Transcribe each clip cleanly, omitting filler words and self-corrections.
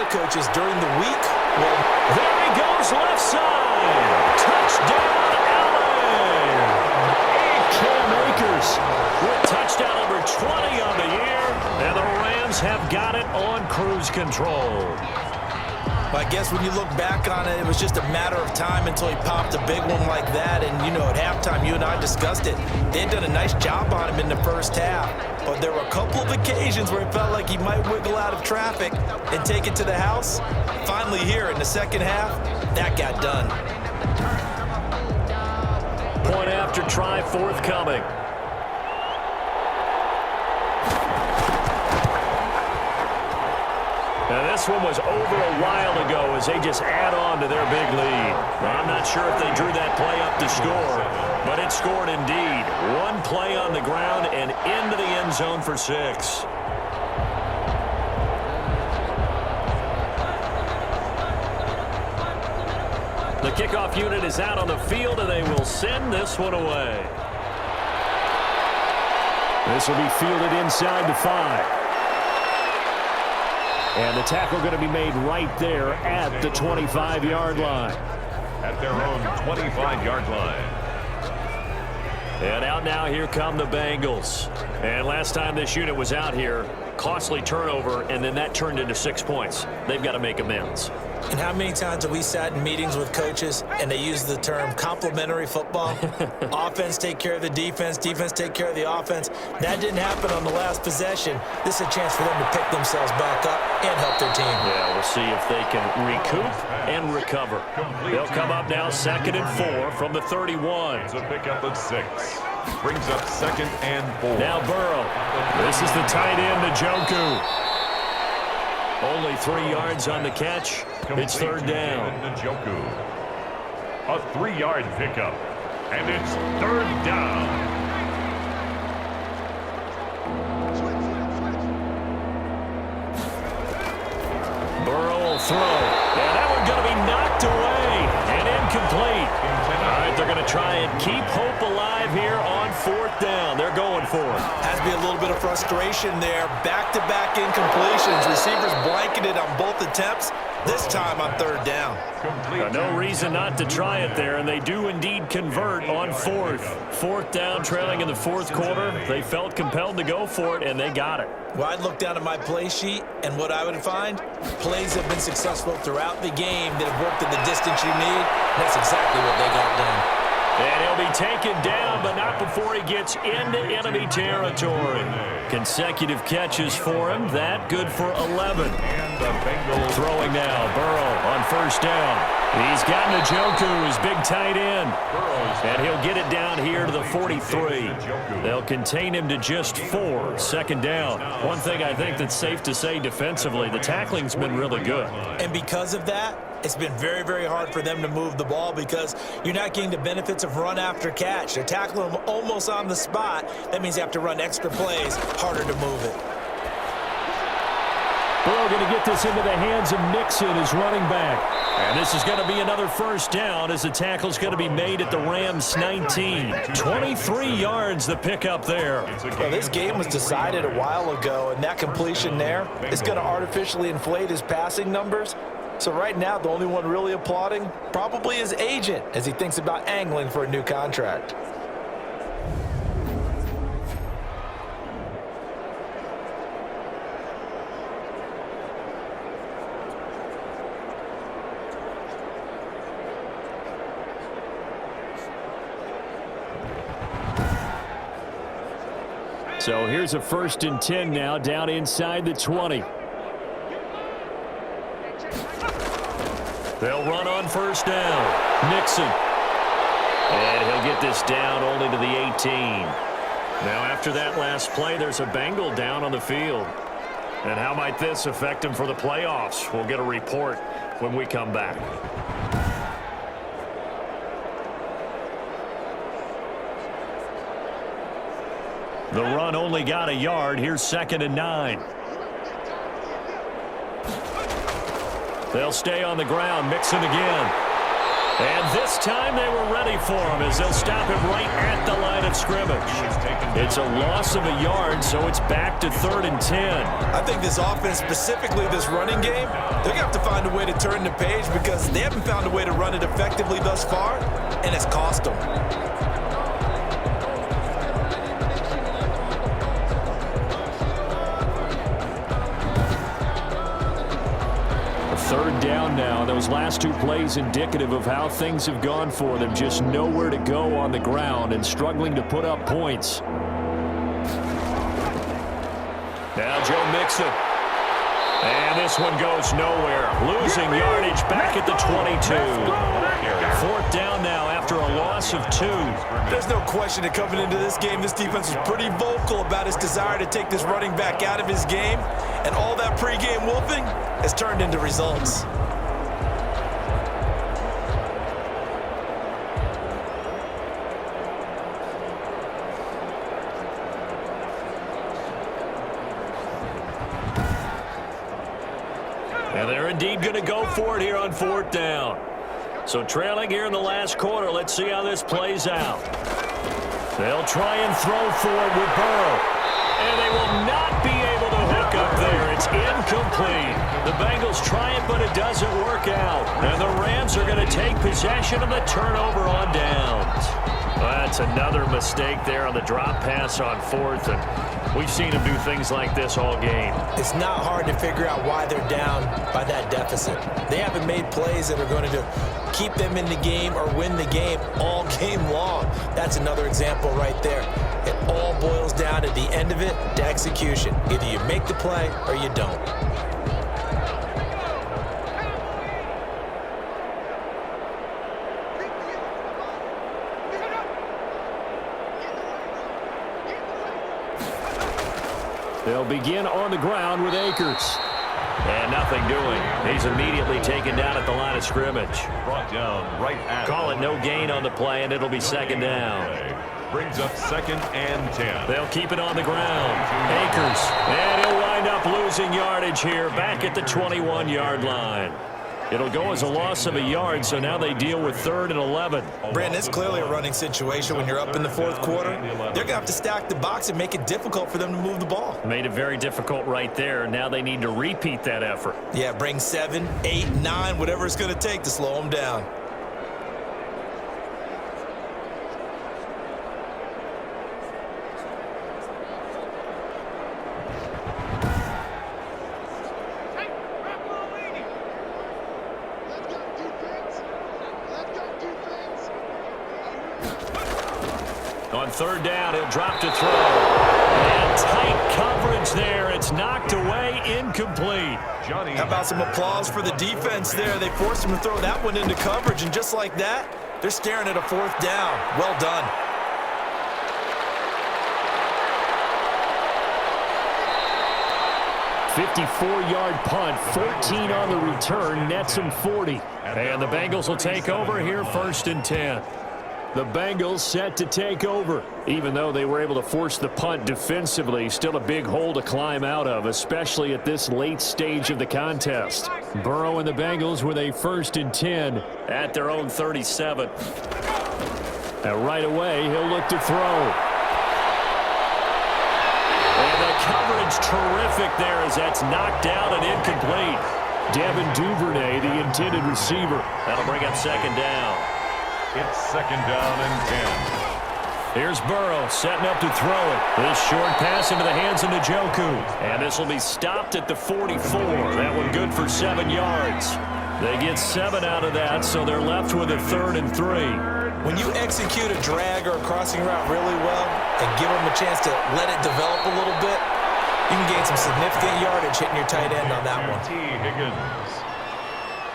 coaches during the week. Well, there he goes left side. Touchdown, Allen. Cam Akers with touchdown number 20 on the year. And the Rams have got it on cruise control. I guess when you look back on it, it was just a matter of time until he popped a big one like that. And, you know, at halftime, you and I discussed it. They had done a nice job on him in the first half. But there were a couple of occasions where it felt like he might wiggle out of traffic and take it to the house. Finally here in the second half, that got done. Point after try forthcoming. Now this one was over a while ago as they just add on to their big lead. Now, I'm not sure if they drew that play up to score, but it scored indeed. One play on the ground and into the end zone for 6. The kickoff unit is out on the field, and they will send this one away. This will be fielded inside the 5. And the tackle going to be made right there at the 25-yard line. At their own 25-yard line. And out now, here come the Bengals. And last time this unit was out here, costly turnover, and then that turned into 6 points. They've got to make amends. And how many times have we sat in meetings with coaches and they use the term complementary football? Offense take care of the defense, defense take care of the offense. That didn't happen on the last possession. This is a chance for them to pick themselves back up and help their team. Yeah, we'll see if they can recoup and recover. They'll come up now 2nd and 4 from the 31. It's a pickup of 6. Brings up 2nd and 4. Now Burrow. This is the tight end, Njoku. Only 3 yards on the catch. It's 3rd down. Njoku. A 3-yard pickup. And it's 3rd down. Burrow will throw. And that one's going to be knocked away and incomplete. All right, they're going to try and keep hope alive here on 4th down. They're going for it. Has to be a little bit of frustration there. Back-to-back incompletions. Receivers blanketed on both attempts. This time on 3rd down. No reason not to try it there, and they do indeed convert on 4th. 4th down, trailing in the 4th quarter. They felt compelled to go for it, and they got it. Well, I'd look down at my play sheet, and what I would find, plays have been successful throughout the game that have worked in the distance you need. That's exactly what they got done. And he'll be taken down, but not before he gets into enemy territory. Consecutive catches for him. That good for 11. And the Bengals throwing now. Burrow on 1st down. He's got Njoku, his big tight end. And he'll get it down here to the 43. They'll contain him to just 4. 2nd down. One thing I think that's safe to say defensively, the tackling's been really good. And because of that, it's been very, very hard for them to move the ball because you're not getting the benefits of run after catch. They're tackling them almost on the spot. That means you have to run extra plays, harder to move it. Burrow going to get this into the hands of Mixon, his running back. And this is going to be another 1st down as the tackle's going to be made at the Rams' 19. 23 yards the pickup there. Well, this game was decided a while ago, and that completion there is going to artificially inflate his passing numbers. So right now, the only one really applauding probably his agent as he thinks about angling for a new contract. So here's a 1st and 10 now, down inside the 20. They'll run on 1st down. Mixon. And he'll get this down only to the 18. Now after that last play, there's a Bengal down on the field. And how might this affect him for the playoffs? We'll get a report when we come back. The run only got a yard. Here's 2nd and 9. They'll stay on the ground. Mixon again. And this time they were ready for him as they'll stop him right at the line of scrimmage. It's a loss of a yard, so it's back to 3rd and 10. I think this offense, specifically this running game, they're going to have to find a way to turn the page because they haven't found a way to run it effectively thus far, and it's cost them. Third down now. Those last two plays indicative of how things have gone for them. Just nowhere to go on the ground and struggling to put up points. Now Joe Mixon. And this one goes nowhere. Losing yardage back at the 22. 4th down now after a loss of 2. There's no question that coming into this game, this defense was pretty vocal about its desire to take this running back out of his game. And all that pregame wolfing has turned into results. And they're indeed going to go for it here on 4th down. So trailing here in the last quarter, let's see how this plays out. They'll try and throw for it with Burrow. And they will not be able to hook up there. It's incomplete. The Bengals try it, but it doesn't work out. And the Rams are going to take possession of the turnover on downs. That's another mistake there on the drop pass on 4th. And we've seen them do things like this all game. It's not hard to figure out why they're down by that deficit. They haven't made plays that are going to keep them in the game or win the game all game long. That's another example right there. It all boils down at the end of it to execution. Either you make the play or you don't. They'll begin on the ground with Akers. And nothing doing. He's immediately taken down at the line of scrimmage. Brought down right at. Call it no gain on the play, and it'll be 2nd down. Brings up 2nd and 10. They'll keep it on the ground. Akers. And he'll wind up losing yardage here back at the 21-yard line. It'll go as a loss of a yard, so now they deal with 3rd and 11. Brandon, it's clearly a running situation when you're up in the 4th quarter. They're going to have to stack the box and make it difficult for them to move the ball. Made it very difficult right there. Now they need to repeat that effort. Yeah, bring 7, 8, 9, whatever it's going to take to slow them down. On 3rd down, he'll drop to throw. And tight coverage there. It's knocked away, incomplete. How about some applause for the defense there? They forced him to throw that one into coverage, and just like that, they're staring at a 4th down. Well done. .54-yard punt, 14 on the return, nets him 40. And the Bengals will take over here 1st and 10. The Bengals set to take over. Even though they were able to force the punt defensively, still a big hole to climb out of, especially at this late stage of the contest. Burrow and the Bengals with a 1st and 10 at their own 37. And right away, he'll look to throw. And the coverage terrific there as that's knocked out and incomplete. Devin Duvernay, the intended receiver. That'll bring up 2nd down. It's 2nd down and 10. Here's Burrow setting up to throw it. This short pass into the hands of Njoku. And this will be stopped at the 44. That one good for 7 yards. They get 7 out of that, so they're left with a 3rd and 3. When you execute a drag or a crossing route really well and give them a chance to let it develop a little bit, you can gain some significant yardage hitting your tight end on that one. T. Higgins.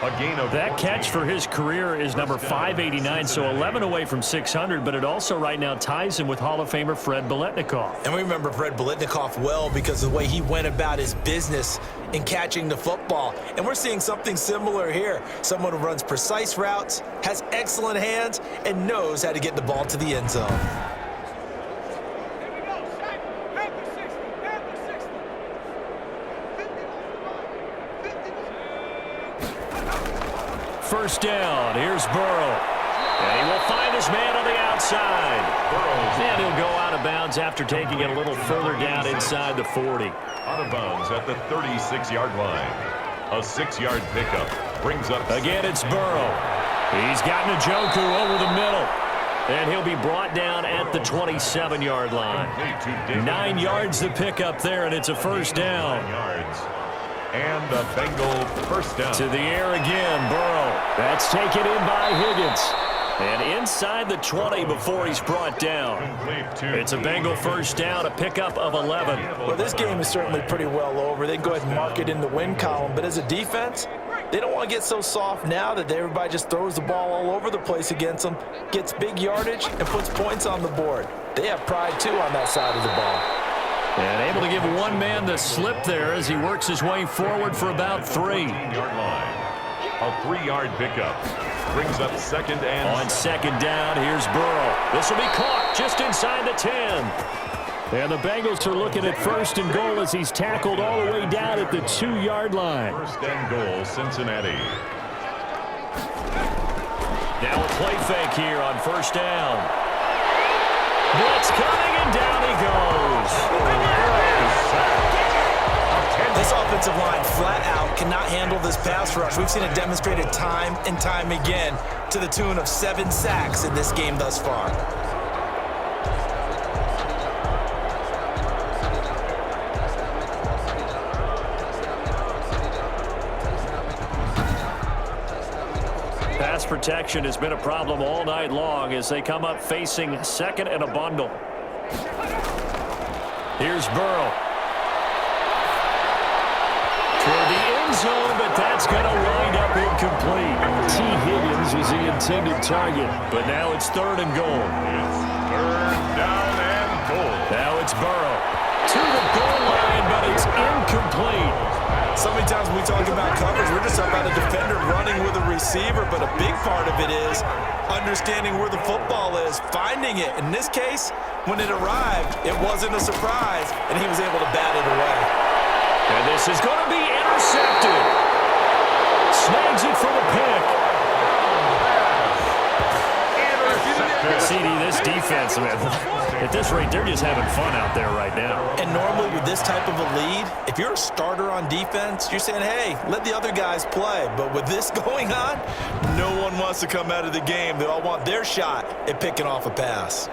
A gain of that catch for his career is number 589, so 11 away from 600, but it also right now ties him with Hall of Famer Fred Biletnikoff. And we remember Fred Biletnikoff well because of the way he went about his business in catching the football. And we're seeing something similar here. Someone who runs precise routes, has excellent hands, and knows how to get the ball to the end zone. first down. Here's Burrow. And he will find his man on the outside. And he'll go out of bounds after taking it a little further down inside the 40. Out of bounds at the 36-yard line. A 6-yard pickup brings up... Again, it's Burrow. He's got Njoku over the middle. And he'll be brought down at the 27-yard line. 9 yards to pick up there, and it's a first down. 9 yards. And a Bengal first down. To the air again, Burrow. That's taken in by Higgins. And inside the 20 before he's brought down. It's a Bengal first down, a pickup of 11. Well, this game is certainly pretty well over. They can go ahead and mark it in the win column. But as a defense, they don't want to get so soft now that everybody just throws the ball all over the place against them, gets big yardage, and puts points on the board. They have pride, too, on that side of the ball. And able to give one man the slip there as he works his way forward for about 3. 14-yard line. A 3-yard pickup. Brings up second and... On second down, here's Burrow. This will be caught just inside the 10. And the Bengals are looking at first and goal as he's tackled all the way down at the 2-yard line. First and goal, Cincinnati. Now a play fake here on first down. Blitz coming, and down he goes. This offensive line flat out cannot handle this pass rush. We've seen it demonstrated time and time again to the tune of 7 sacks in this game thus far. Pass protection has been a problem all night long as they come up facing second and a bundle. Here's Burrow. Toward the end zone, but that's going to wind up incomplete. T. Higgins was the intended target, but now it's third and goal. It's third down and goal. Now it's Burrow. To the goal line, but it's incomplete. So many times when we talk about coverage, we're just talking about a defender running with a receiver, but a big part of it is understanding where the football is, finding it. In this case, when it arrived, it wasn't a surprise, and he was able to bat it away. And this is going to be intercepted. Snags it for the pick. CD, this defense, man, at this rate, they're just having fun out there right now. And normally with this type of a lead, if you're a starter on defense, you're saying, hey, let the other guys play. But with this going on, no one wants to come out of the game. They all want their shot at picking off a pass.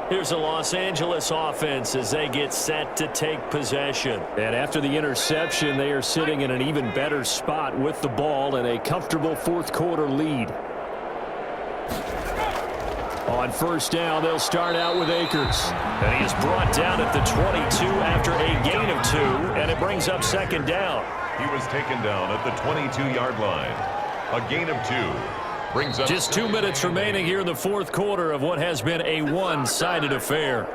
Here's the Los Angeles offense as they get set to take possession. And after the interception, they are sitting in an even better spot with the ball and a comfortable fourth quarter lead. On first down, they'll start out with Akers. And he is brought down at the 22 after a gain of 2, and it brings up second down. He was taken down at the 22-yard line. A gain of 2 brings up... Just 2 minutes remaining here in the fourth quarter of what has been a one-sided affair.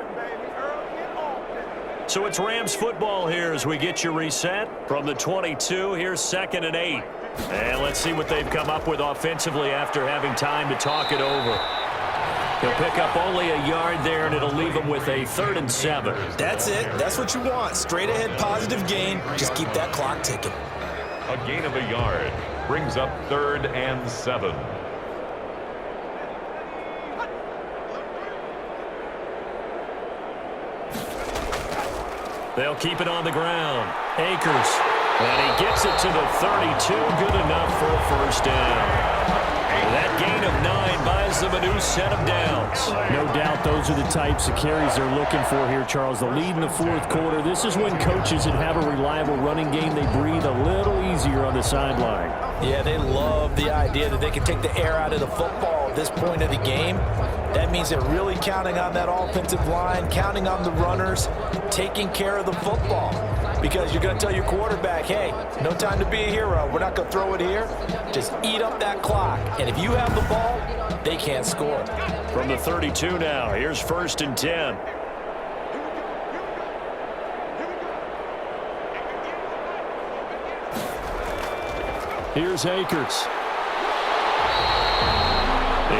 So it's Rams football here as we get you reset. From the 22, here's second and 8. And let's see what they've come up with offensively after having time to talk it over. He'll pick up only a yard there, and it'll leave him with a 3rd and 7. That's it. That's what you want. Straight ahead positive gain. Just keep that clock ticking. A gain of a yard brings up 3rd and 7. They'll keep it on the ground. Akers. And he gets it to the 32. Good enough for a first down. That gain of 9 buys them a new set of downs. No doubt those are the types of carries they're looking for here, Charles. The lead in the fourth quarter. This is when coaches that have a reliable running game, they breathe a little easier on the sideline. Yeah, they love the idea that they can take the air out of the football at this point of the game. That means they're really counting on that offensive line, counting on the runners, taking care of the football. Because you're going to tell your quarterback, hey, no time to be a hero. We're not going to throw it here. Just eat up that clock. And if you have the ball, they can't score. From the 32 now, here's 1st and 10. Here's Akers.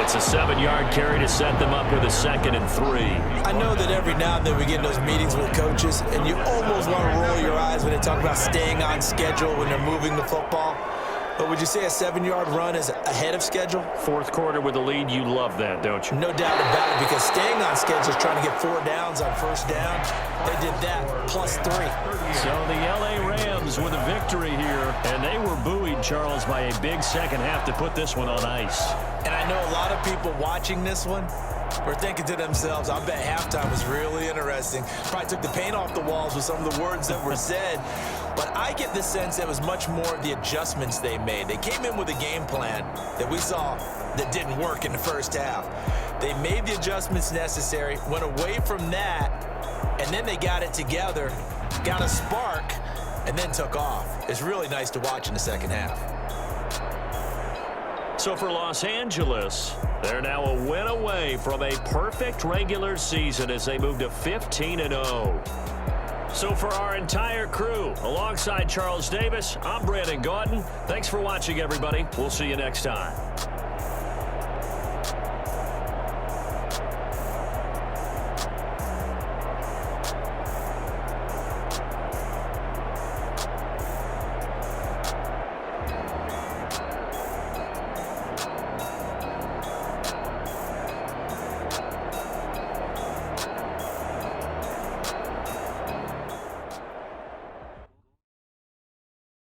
It's a 7-yard carry to set them up with a 2nd and 3. I know that every now and then we get in those meetings with coaches, and you almost want to roll your eyes when they talk about staying on schedule when they're moving the football. But would you say a 7-yard run is ahead of schedule? Fourth quarter with the lead, you love that, don't you? No doubt about it, because staying on schedule is trying to get 4 downs on first down. They did that, plus 3. So the L.A. Rams with a victory here, and they were buoyed, Charles, by a big second half to put this one on ice. And I know a lot of people watching this one were thinking to themselves, I bet halftime was really interesting. Probably took the paint off the walls with some of the words that were said. But I get the sense that was much more of the adjustments they made. They came in with a game plan that we saw that didn't work in the first half. They made the adjustments necessary, went away from that, and then they got it together, got a spark, and then took off. It's really nice to watch in the second half. So for Los Angeles, they're now a win away from a perfect regular season as they move to 15-0. So for our entire crew, alongside Charles Davis, I'm Brandon Gaudin. Thanks for watching, everybody. We'll see you next time.